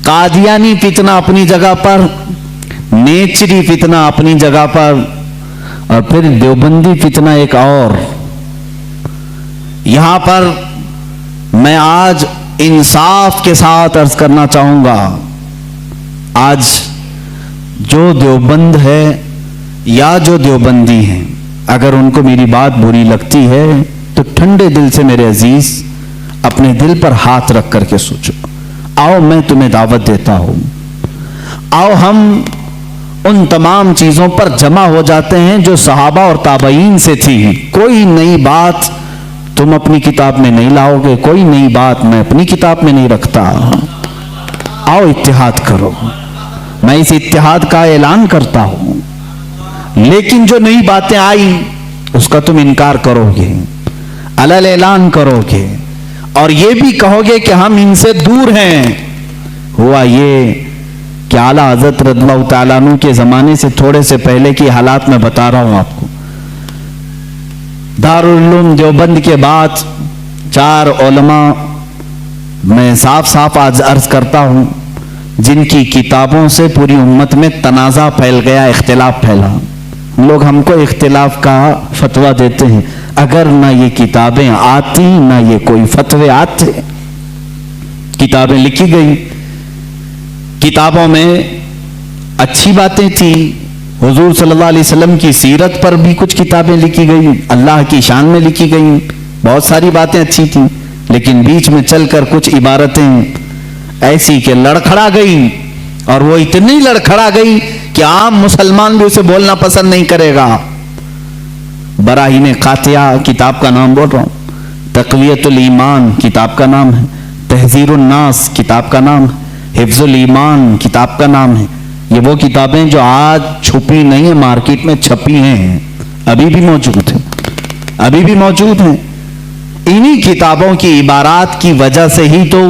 قادیانی فتنہ اپنی جگہ پر، نیچری فتنہ اپنی جگہ پر، اور پھر دیوبندی فتنہ ایک اور۔ یہاں پر میں آج انصاف کے ساتھ عرض کرنا چاہوں گا، آج جو دیوبند ہے یا جو دیوبندی ہیں، اگر ان کو میری بات بری لگتی ہے تو ٹھنڈے دل سے میرے عزیز اپنے دل پر ہاتھ رکھ کر کے سوچو، آؤ میں تمہیں دعوت دیتا ہوں، آؤ ہم ان تمام چیزوں پر جمع ہو جاتے ہیں جو صحابہ اور تابعین سے تھی۔ کوئی نئی بات تم اپنی کتاب میں نہیں لاؤ گے، کوئی نئی بات میں اپنی کتاب میں نہیں رکھتا۔ آؤ اتحاد کرو، میں اس اتحاد کا اعلان کرتا ہوں، لیکن جو نئی باتیں آئی اس کا تم انکار کرو گے، علل اعلان کرو گے، اور یہ بھی کہو گے کہ ہم ان سے دور ہیں۔ ہوا یہ کہ اعلیٰ حضرت رضی اللہ تعالیٰ عنہ کے زمانے سے تھوڑے سے پہلے کی حالات میں بتا رہا ہوں آپ کو۔ دارالعلوم دیوبند کے بعد 4 علماء میں صاف صاف آج عرض کرتا ہوں جن کی کتابوں سے پوری امت میں تنازع پھیل گیا، اختلاف پھیلا۔ لوگ ہم کو اختلاف کا فتویٰ دیتے ہیں، اگر نہ یہ کتابیں آتی نہ یہ کوئی فتوے آتے۔ کتابیں لکھی گئی، کتابوں میں اچھی باتیں تھی، حضور صلی اللہ علیہ وسلم کی سیرت پر بھی کچھ کتابیں لکھی گئی، اللہ کی شان میں لکھی گئی، بہت ساری باتیں اچھی تھیں، لیکن بیچ میں چل کر کچھ عبارتیں ایسی کہ لڑکھڑا گئی، اور وہ اتنی لڑکھڑا گئی کہ عام مسلمان بھی اسے بولنا پسند نہیں کرے گا۔ براہین قاطعہ کتاب کا نام بول رہا ہوں، تقویت الایمان کتاب کا نام ہے، تحذیر الناس کتاب کا نام ہے، حفظ الایمان کتاب کا نام ہے۔ یہ وہ کتابیں جو آج چھپی نہیں ہیں، مارکیٹ میں چھپی ہیں، ابھی بھی موجود ہیں، ابھی بھی موجود ہیں۔ انہی کتابوں کی عبارات کی وجہ سے ہی تو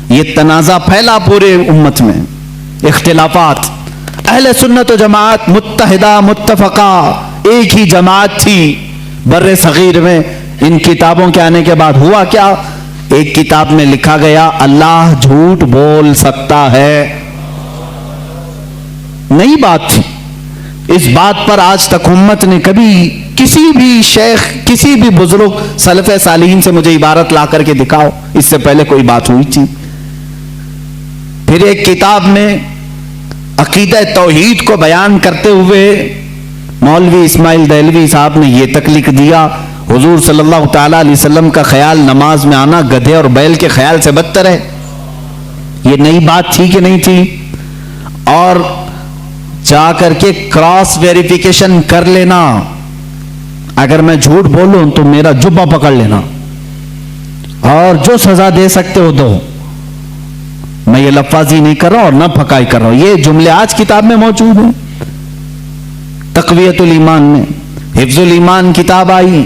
یہ تنازع پھیلا پورے امت میں، اختلافات۔ اہل سنت و جماعت متحدہ متفقہ ایک ہی جماعت تھی بر صغیر میں۔ ان کتابوں کے آنے کے بعد ہوا کیا؟ ایک کتاب میں لکھا گیا اللہ جھوٹ بول سکتا ہے، نئی بات تھی۔ اس بات پر آج تک امت نے کبھی کسی بھی شیخ کسی بھی بزرگ سلف صالحین سے مجھے عبارت لا کر کے دکھاؤ اس سے پہلے کوئی بات ہوئی تھی۔ پھر ایک کتاب میں عقیدہ توحید کو بیان کرتے ہوئے مولوی اسماعیل دہلوی صاحب نے یہ تک لکھ دیا، حضور صلی اللہ تعالی علیہ وسلم کا خیال نماز میں آنا گدھے اور بیل کے خیال سے بدتر ہے۔ یہ نئی بات تھی کہ نہیں تھی؟ اور جا کر کے کراس ویریفیکیشن کر لینا، اگر میں جھوٹ بولوں تو میرا جبہ پکڑ لینا اور جو سزا دے سکتے ہو دو۔ میں یہ لفاظی نہیں کر رہا اور نہ پھکائی کر رہا ہوں، یہ جملے آج کتاب میں موجود ہیں۔ تقویت الایمان میں حفظ الایمان کتاب آئی،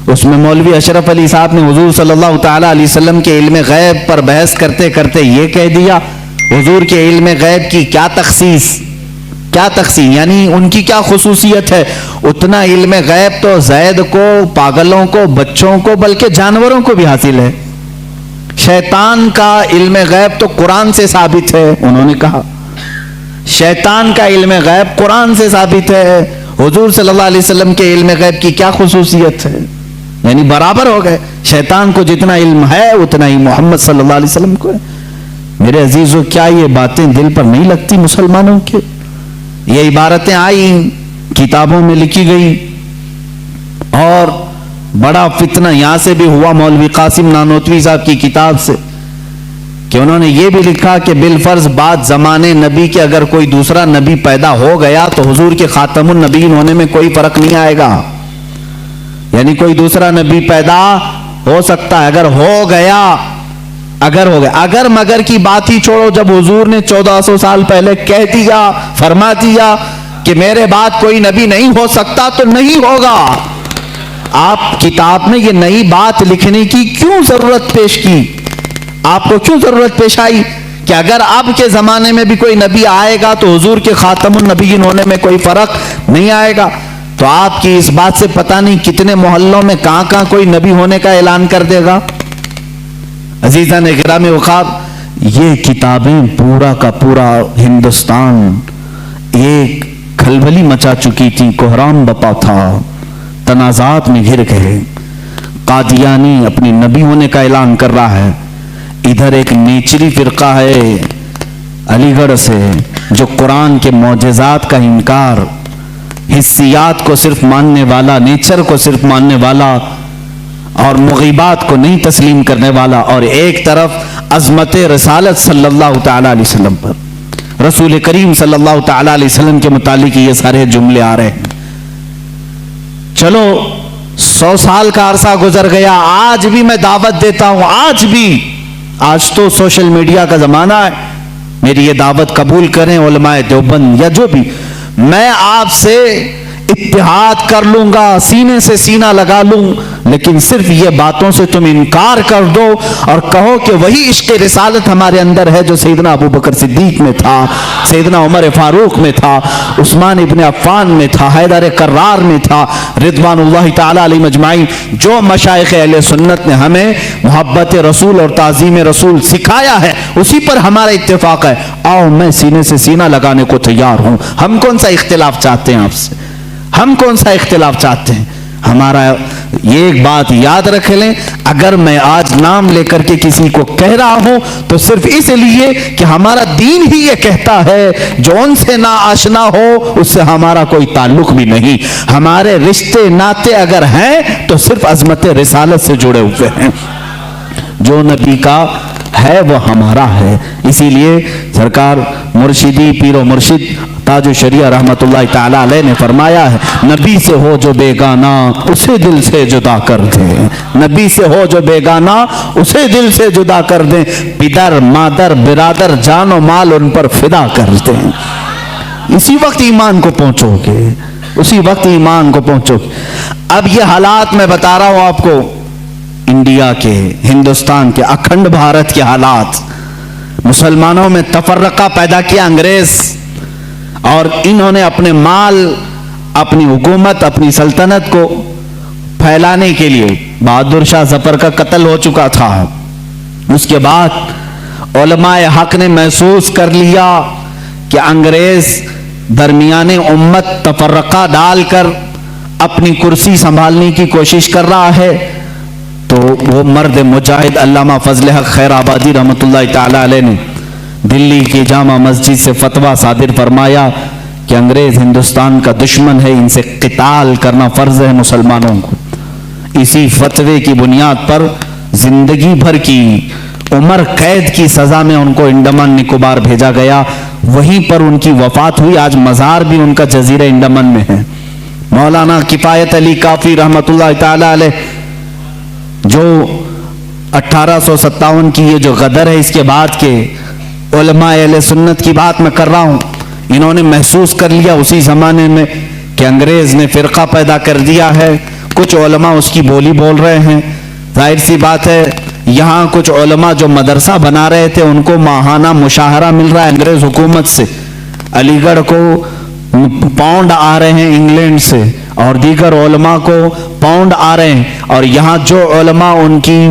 اس میں مولوی اشرف علی صاحب نے حضور صلی اللہ تعالی علیہ وسلم کے علم غیب پر بحث کرتے کرتے یہ کہہ دیا، حضور کے علم غیب کی کیا تخصیص، کیا تقسیم، یعنی ان کی کیا خصوصیت ہے؟ اتنا علم غیب تو زید کو، پاگلوں کو، بچوں کو، بلکہ جانوروں کو بھی حاصل ہے۔ شیطان کا علم غیب تو قرآن سے ثابت ہے، انہوں نے کہا شیطان کا علم غیب قرآن سے ثابت ہے، حضور صلی اللہ علیہ وسلم کے علم غیب کی کیا خصوصیت ہے؟ یعنی برابر ہو گئے، شیطان کو جتنا علم ہے اتنا ہی محمد صلی اللہ علیہ وسلم کو ہے۔ میرے عزیزو، کیا یہ باتیں دل پر نہیں لگتی مسلمانوں کے؟ یہ عبارتیں آئی، کتابوں میں لکھی گئی، اور بڑا فتنہ یہاں سے بھی ہوا مولوی قاسم نانوتوی صاحب کی کتاب سے، کہ انہوں نے یہ بھی لکھا کہ بالفرض بعد زمانے نبی کے اگر کوئی دوسرا نبی پیدا ہو گیا تو حضور کے خاتم النبیین ہونے میں کوئی فرق نہیں آئے گا، یعنی کوئی دوسرا نبی پیدا ہو سکتا ہے اگر ہو گیا، اگر مگر کی بات ہی چھوڑو، جب حضور نے 1400 سال پہلے کہہ دیا، فرما دیا کہ میرے بعد کوئی نبی نہیں ہو سکتا تو نہیں ہوگا۔ آپ کتاب میں یہ نئی بات لکھنے کی کیوں ضرورت پیش کی؟ آپ کو کیوں ضرورت پیش آئی کہ اگر اب کے زمانے میں بھی کوئی نبی آئے گا تو حضور کے خاتم النبیین ہونے میں کوئی فرق نہیں آئے گا؟ تو آپ کی اس بات سے پتہ نہیں کتنے محلوں میں کہاں کوئی نبی ہونے کا اعلان کر دے گا۔ عزیزان گرامی وقار، یہ کتابیں پورا کا پورا ہندوستان ایک کھلبلی مچا چکی تھی، کوہرام بپا تھا، تنازعات میں گر گئے۔ قادیانی اپنی نبی ہونے کا اعلان کر رہا ہے، ادھر ایک نیچری فرقہ ہے علی گڑھ سے جو قرآن کے معجزات کا انکار، حسیات کو صرف ماننے والا، نیچر کو صرف ماننے والا اور مغیبات کو نہیں تسلیم کرنے والا، اور ایک طرف عظمت رسالت صلی اللہ تعالی علیہ وسلم پر، رسول کریم صلی اللہ تعالی علیہ وسلم کے متعلق یہ سارے جملے آ رہے ہیں۔ چلو 100 سال کا عرصہ گزر گیا، آج بھی میں دعوت دیتا ہوں، آج تو سوشل میڈیا کا زمانہ ہے، میری یہ دعوت قبول کریں علماء دیوبند یا جو بھی، میں آپ سے اتحاد کر لوں گا، سینے سے سینہ لگا لوں، لیکن صرف یہ باتوں سے تم انکار کر دو اور کہو کہ وہی عشق رسالت ہمارے اندر ہے جو سیدنا ابو بکر صدیق میں تھا، سیدنا عمر فاروق میں تھا، عثمان ابن عفان میں تھا، حیدر کرار میں تھا، رضوان اللہ تعالی علیہ مجمعین۔ جو مشائخ اہل سنت نے ہمیں محبت رسول اور تعظیم رسول سکھایا ہے، اسی پر ہمارا اتفاق ہے۔ آؤ، میں سینے سے سینہ لگانے کو تیار ہوں۔ ہم کون سا اختلاف چاہتے ہیں آپ سے؟ ہم کون سا اختلاف چاہتے ہیں؟ ہمارا یہ ایک بات یاد رکھ لیں، اگر میں آج نام لے کر کے کسی کو کہہ رہا ہوں تو صرف اس لیے کہ ہمارا دین ہی یہ کہتا ہے جو ان سے نہ آشنا ہو اس سے ہمارا کوئی تعلق بھی نہیں۔ ہمارے رشتے ناتے اگر ہیں تو صرف عظمت رسالت سے جڑے ہوئے ہیں، جو نبی کا ہے وہ ہمارا ہے۔ اسی لیے سرکار مرشدی پیر و مرشد تاج الشریعہ رحمت اللہ تعالی علیہ نے فرمایا ہے، نبی سے ہو جو بیگانہ اسے دل سے جدا کر دیں، نبی سے ہو جو بیگانہ اسے دل سے جدا کر دیں، پدر مادر برادر جان و مال ان پر فدا کر دیں۔ اسی وقت ایمان کو پہنچو گے، اسی وقت ایمان کو پہنچو گے۔ اب یہ حالات میں بتا رہا ہوں آپ کو، انڈیا کے، ہندوستان کے، اکھنڈ بھارت کے حالات، مسلمانوں میں تفرقہ پیدا کیا انگریز، اور انہوں نے اپنے مال، اپنی حکومت، اپنی سلطنت کو پھیلانے کے لیے، بہادر شاہ ظفر کا قتل ہو چکا تھا، اس کے بعد علماء حق نے محسوس کر لیا کہ انگریز درمیان امت تفرقہ ڈال کر اپنی کرسی سنبھالنے کی کوشش کر رہا ہے، تو وہ مرد مجاہد علامہ فضل حق خیر آبادی رحمت اللہ تعالی علیہ نے دلی کی جامع مسجد سے فتویٰ صادر فرمایا کہ انگریز ہندوستان کا دشمن ہے، ان سے قتال کرنا فرض ہے مسلمانوں کو۔ اسی فتوے کی بنیاد پر زندگی بھر کی عمر قید کی سزا میں ان کو انڈمان نکوبار بھیجا گیا، وہیں پر ان کی وفات ہوئی۔ آج مزار بھی ان کا جزیرہ انڈمان میں ہے۔ مولانا کفایت علی کافی رحمت اللہ تعالی علیہ، جو 1857 کی یہ جو غدر ہے، اس کے بعد کے علماء اہل سنت کی بات میں کر رہا ہوں، انہوں نے محسوس کر لیا اسی زمانے میں کہ انگریز نے فرقہ پیدا کر دیا ہے، کچھ علماء اس کی بولی بول رہے ہیں۔ ظاہر سی بات ہے، یہاں کچھ علماء جو مدرسہ بنا رہے تھے ان کو ماہانہ مشاہرہ مل رہا ہے انگریز حکومت سے، علی گڑھ کو پاؤنڈ آ رہے ہیں انگلینڈ سے، اور دیگر علماء کو پاؤنڈ آ رہے ہیں، اور یہاں جو علماء ان کی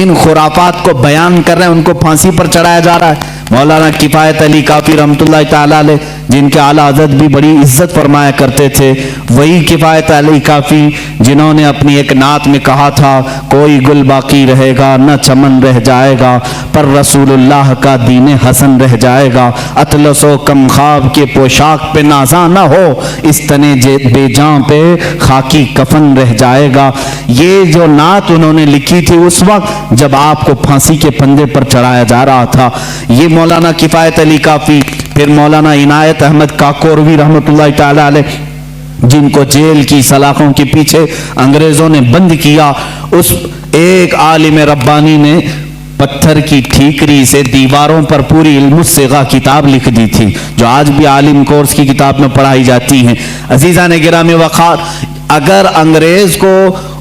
ان خرافات کو بیان کر رہے ہیں ان کو پھانسی پر چڑھایا جا رہا ہے۔ مولانا کفایت علی کافی رحمت اللہ تعالی علیہ، جن کے اعلیٰ حضرت بھی بڑی عزت فرمایا کرتے تھے، وہی کفایت علی کافی جنہوں نے اپنی ایک نعت میں کہا تھا، کوئی گل باقی رہے گا نہ چمن رہ جائے گا، پر رسول اللہ کا دین حسن رہ جائے گا، اطلس و کم خواب کے پوشاک پہ نازاں نہ ہو، اس تنے بے جاں پہ خاکی کفن رہ جائے گا۔ یہ جو نعت انہوں نے لکھی تھی اس وقت جب آپ کو پھانسی کے پھندے پر چڑھایا جا رہا تھا، یہ مولانا کفایت علی کافی۔ پھر مولانا عنایت احمد کاکوروی رحمت اللہ تعالی علیہ، جن کو جیل کی سلاخوں کے پیچھے انگریزوں نے بند کیا، اس ایک عالم ربانی نے پتھر کی ٹھیکری سے دیواروں پر پوری علم الصیغہ کتاب لکھ دی تھی، جو آج بھی عالم کورس کی کتاب میں پڑھائی جاتی ہیں۔ عزیزان گرامی وقار، اگر انگریز کو